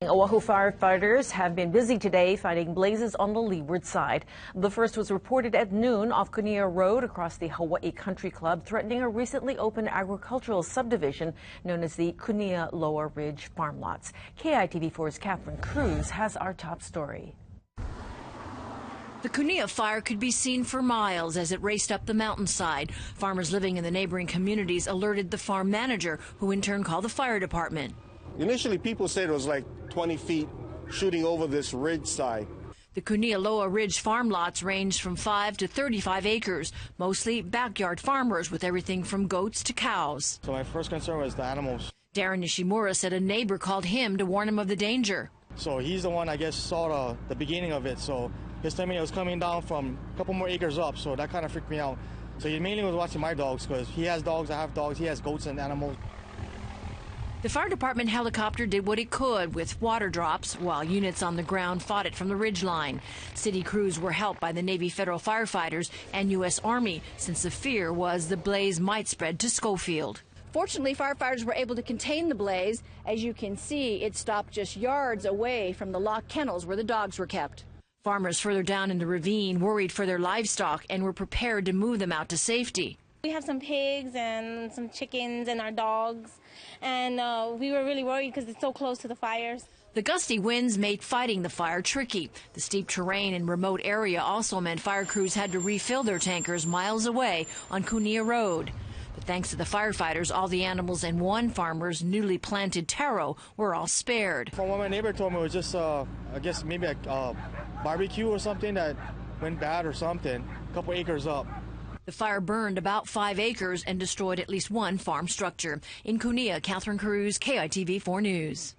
Oahu firefighters have been busy today fighting blazes on the leeward side. The first was reported at noon off Kunia Road across the Hawaii Country Club, threatening a recently opened agricultural subdivision known as the Kunia Lower Ridge farm lots. KITV4's Catherine Cruz has our top story. The Kunia fire could be seen for miles as it raced up the mountainside. Farmers living in the neighboring communities alerted the farm manager, who in turn called the fire department. Initially, people said it was like 20 feet shooting over this ridge side. The Kunia Lower Ridge farm lots ranged from 5 to 35 acres, mostly backyard farmers with everything from goats to cows. So my first concern was the animals. Darren Nishimura said a neighbor called him to warn him of the danger. So he's the one, I guess, saw the beginning of it. So his telling me it was coming down from a couple more acres up, so that kind of freaked me out. So he mainly was watching my dogs because he has dogs, I have dogs, he has goats and animals. The fire department helicopter did what it could with water drops, while units on the ground fought it from the ridgeline. City crews were helped by the Navy federal firefighters and U.S. Army, since the fear was the blaze might spread to Schofield. Fortunately, firefighters were able to contain the blaze. As you can see, it stopped just yards away from the locked kennels where the dogs were kept. Farmers further down in the ravine worried for their livestock and were prepared to move them out to safety. We have some pigs and some chickens and our dogs, and we were really worried because it's so close to the fires. The gusty winds made fighting the fire tricky. The steep terrain and remote area also meant fire crews had to refill their tankers miles away on Kunia Road. But thanks to the firefighters, all the animals and one farmer's newly planted taro were all spared. From what my neighbor told me, it was just, I guess, maybe a barbecue or something that went bad or something, a couple acres up. The fire burned about 5 acres and destroyed at least one farm structure. In Kunia, Catherine Cruz, KITV4 News.